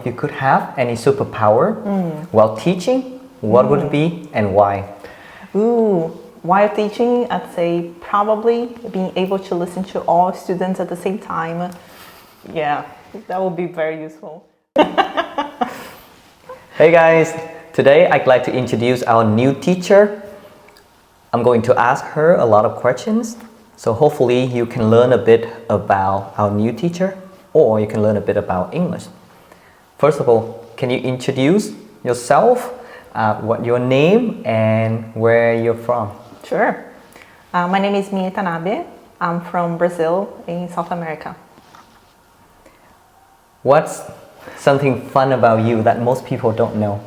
you could have any superpower while teaching, what would it be and why? Ooh, while teaching, I'd say probably being able to listen to all students at the same time. Yeah, that would be very useful. Hey guys, today I'd like to introduce our new teacher. I'm going to ask her a lot of questions, so hopefully you can learn a bit about our new teacher, or you can learn a bit about English. First of all, can you introduce yourself, what your name and where you're from? Sure. My name is Mia Tanabe. I'm from Brazil in South America. What's something fun about you that most people don't know?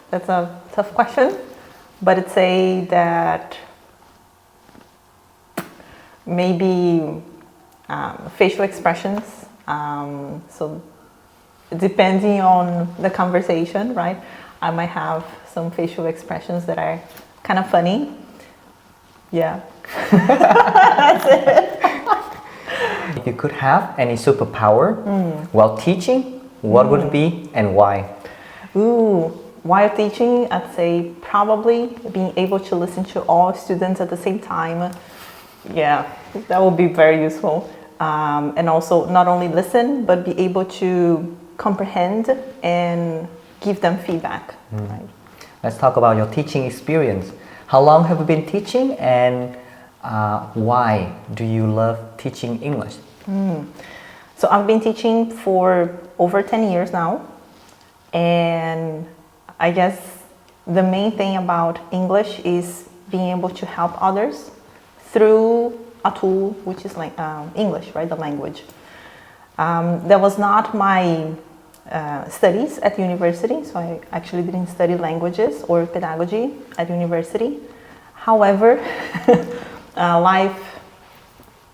That's a tough question, but I'd say that maybe facial expressions. So depending on the conversation, right? I might have some facial expressions that are kind of funny. Yeah. That's it. If you could have any superpower while teaching, what would it be and why? Ooh, while teaching, I'd say probably being able to listen to all students at the same time. Yeah, that would be very useful. And also not only listen, but be able to comprehend and give them feedback. Right? Let's talk about your teaching experience. How long have you been teaching and why do you love teaching English? So I've been teaching for over 10 years now, and I guess the main thing about English is being able to help others through a tool which is like English, right? The language. That was not my studies at university, so I actually didn't study languages or pedagogy at university. However, life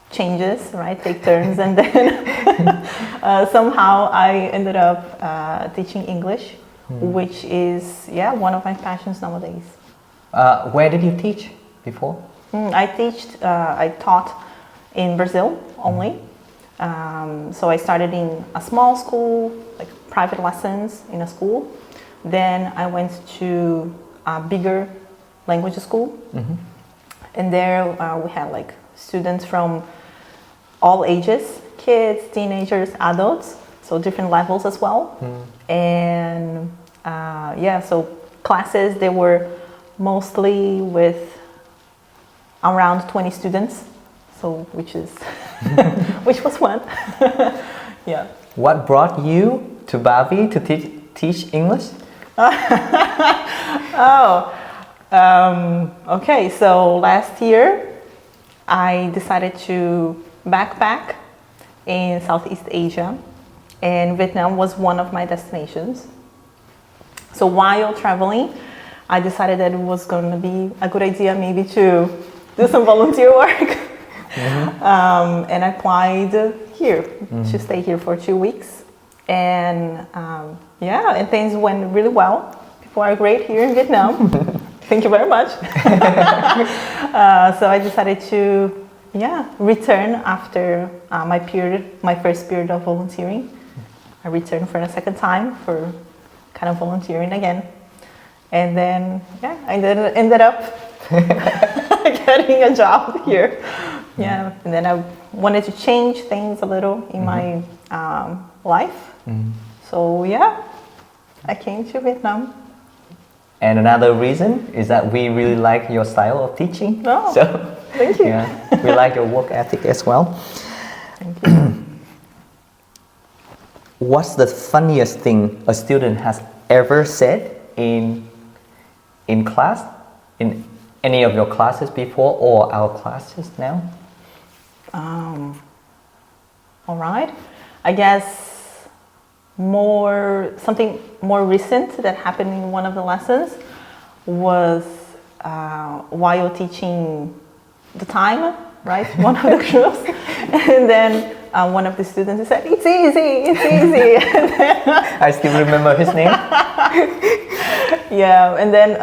changes, right? Take turns, and then somehow I ended up teaching English, which is one of my passions nowadays. Where did you teach before? I taught in Brazil only. So I started in a small school, like private lessons in a school. Then I went to a bigger language school. And there we had like students from all ages, kids, teenagers, adults, so different levels as well. And so classes, they were mostly with around 20 students, so which was fun. Yeah. What brought you to Bavi to teach English? Okay, so last year I decided to backpack in Southeast Asia, and Vietnam was one of my destinations. So while traveling, I decided that it was going to be a good idea maybe to do some volunteer work. And I applied here to stay here for 2 weeks. And and things went really well. People are great here in Vietnam. Thank you very much. So I decided to return after my first period of volunteering. I returned for a second time for kind of volunteering again. And then I ended up getting a job here. Yeah, and then I wanted to change things a little in my life. So I came to Vietnam. And another reason is that we really like your style of teaching. Oh, so thank you. We like your work ethic as well. Thank you. What's the funniest thing a student has ever said in class, in any of your classes before or our classes now? All right. I guess something more recent that happened in one of the lessons was while teaching the time, right? One of the groups, and then one of the students said, "It's easy, it's easy." I still remember his name. Yeah, and then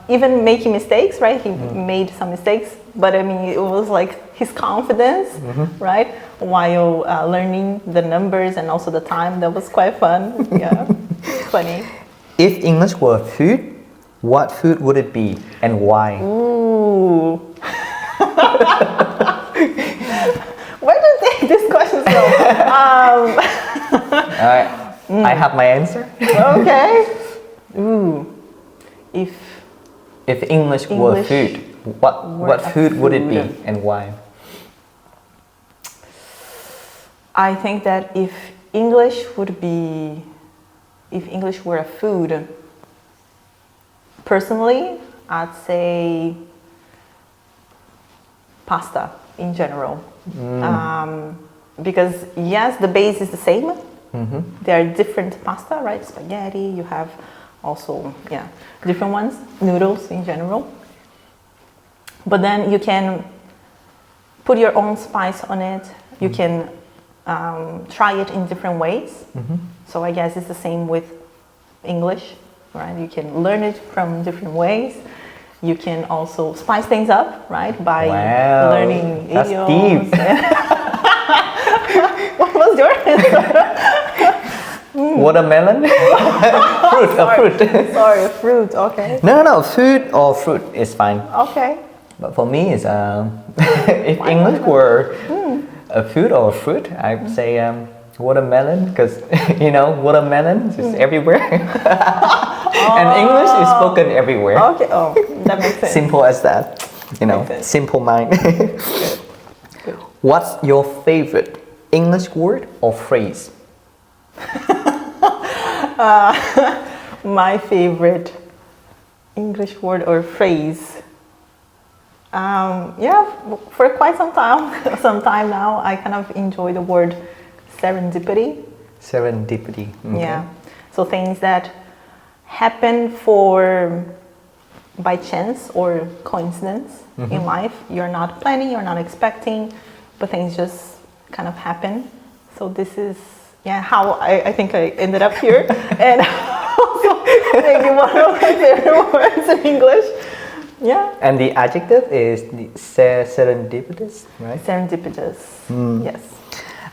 even making mistakes, right? He made some mistakes but I mean, it was like his confidence, right? While learning the numbers and also the time, that was quite fun. Yeah, funny. If English were food, what food would it be and why? Ooh. Where do you think these questions go? I have my answer. Okay. Ooh. If English were food, what food would it be and why? I think that if English were a food, personally, I'd say pasta in general. Because yes, the base is the same. There are different pasta, right? Spaghetti, you have also, different ones, noodles in general. But then you can put your own spice on it. You can try it in different ways. So I guess it's the same with English, right? You can learn it from different ways. You can also spice things up, right? By learning that's idioms. Deep. What was your answer? Watermelon? Fruit. Sorry, a fruit, okay. No, food or fruit is fine. Okay. But for me, it's if English were a food or a fruit, I would say watermelon, because watermelon is everywhere, and English is spoken everywhere. Okay, that makes sense. Simple as that, simple mind. Good. What's your favorite English word or phrase? My favorite English word or phrase. For quite some time now, I kind of enjoy the word serendipity. Serendipity. Okay. Yeah. So things that happen by chance or coincidence in life. You're not planning, you're not expecting, but things just kind of happen. So this is how I think I ended up here. And also maybe one of my favorite words in English. Yeah. And the adjective is serendipitous, right? Serendipitous. Yes.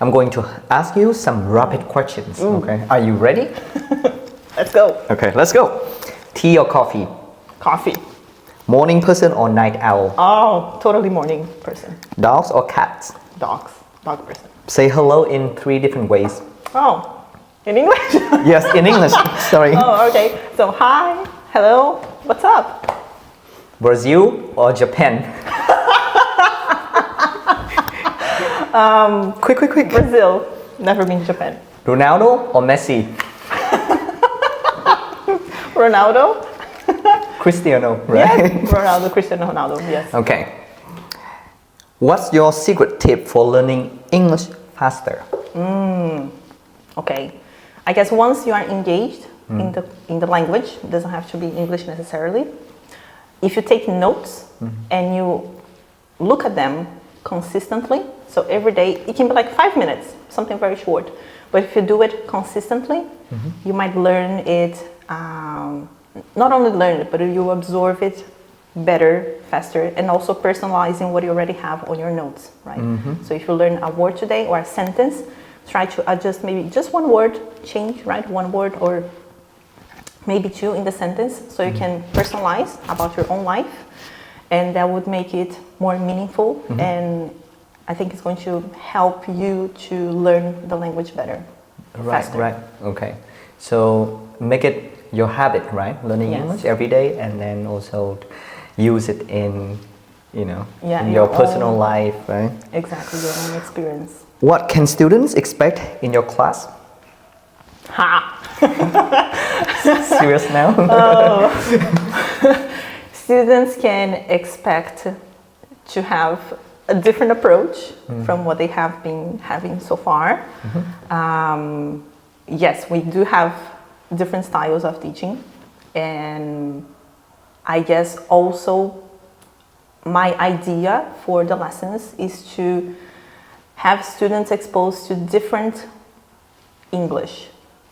I'm going to ask you some rapid questions. Okay. Are you ready? Let's go. Okay, let's go. Tea or coffee? Coffee. Morning person or night owl? Oh, totally morning person. Dogs or cats? Dogs. Dog person. Say hello in 3 different ways. Oh, in English? Yes, in English. Sorry. Oh, okay. So hi, hello, what's up? Brazil or Japan? Quick. Brazil. Never been to Japan. Ronaldo or Messi? Ronaldo? Cristiano, right? Yes. Ronaldo, Cristiano Ronaldo, yes. Okay. What's your secret tip for learning English faster? Okay. I guess once you are engaged in the language, it doesn't have to be English necessarily. If you take notes and you look at them consistently, so every day, it can be like 5 minutes, something very short. But if you do it consistently, you might learn it, not only learn it, but you absorb it better, faster, and also personalizing what you already have on your notes, right? So if you learn a word today or a sentence, try to adjust maybe just one word, change, right? One word or maybe 2 in the sentence, so you can personalize about your own life, and that would make it more meaningful, and I think it's going to help you to learn the language better. Faster. Right. Okay. So make it your habit, right? Learning English every day, and then also use it in, in your personal life, right? Exactly, your own experience. What can students expect in your class? Serious now? Students can expect to have a different approach from what they have been having so far. Yes, we do have different styles of teaching, and I guess also my idea for the lessons is to have students exposed to different English.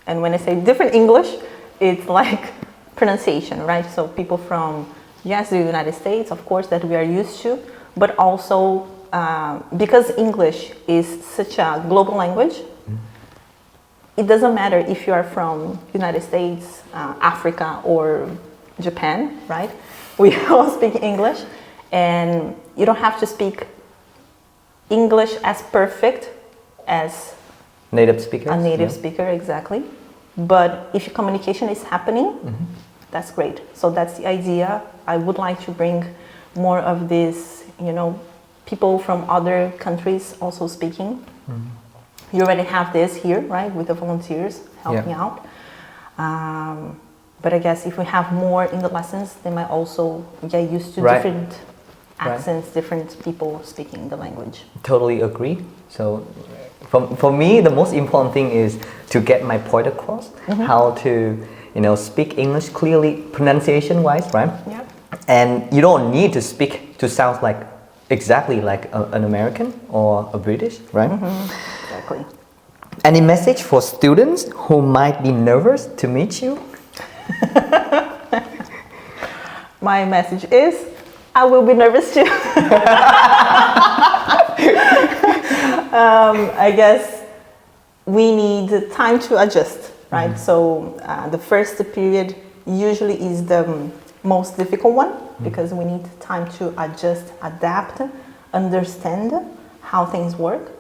And when I say different English, it's like pronunciation, right? So people from, the United States, of course, that we are used to, but also because English is such a global language, it doesn't matter if you are from United States, Africa, or Japan, right? We all speak English, and you don't have to speak English as perfect as Native speakers. a native speaker, exactly. But if your communication is happening, that's great. So that's the idea. I would like to bring more of this, people from other countries also speaking. You already have this here, right, with the volunteers helping out. But I guess if we have more in the lessons, they might also get used to different accents, different people speaking the language. Totally agree. So for me, the most important thing is to get my point across, how to, speak English clearly, pronunciation-wise, right? Yeah. And you don't need to speak to sound like exactly like an American or a British, right? Exactly. Any message for students who might be nervous to meet you? My message is, I will be nervous too. I guess we need time to adjust, right? So the first period usually is the most difficult one because we need time to adjust, adapt, understand how things work.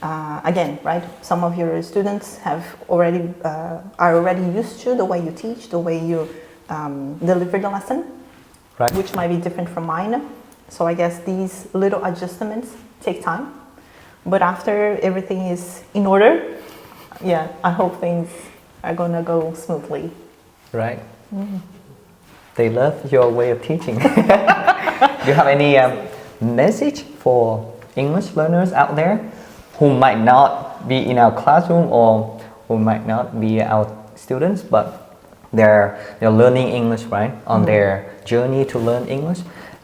Again, right? Some of your students are already used to the way you teach, the way you deliver the lesson, right, which might be different from mine. So I guess these little adjustments take time. But after everything is in order, I hope things are gonna go smoothly. Right. They love your way of teaching. Do you have any message for English learners out there who might not be in our classroom or who might not be our students, but they're learning English, right? On their journey to learn English.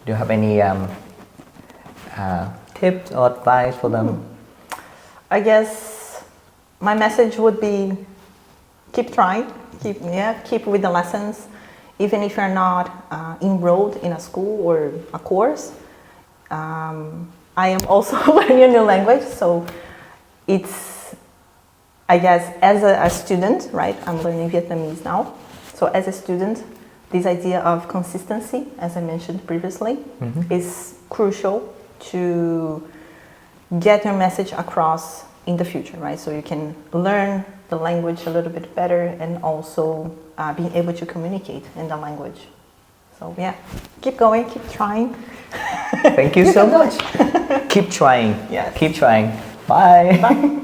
Do you have any tips or advice for them? I guess my message would be keep trying, keep with the lessons, even if you're not enrolled in a school or a course. I am also learning a new language, so it's, I guess, as a student, right? I'm learning Vietnamese now. So as a student, this idea of consistency, as I mentioned previously, is crucial to get your message across in the future, right? So you can learn the language a little bit better and also being able to communicate in the language. So keep going, keep trying. Thank you so much. Keep trying. Yes. Keep trying. Bye. Bye.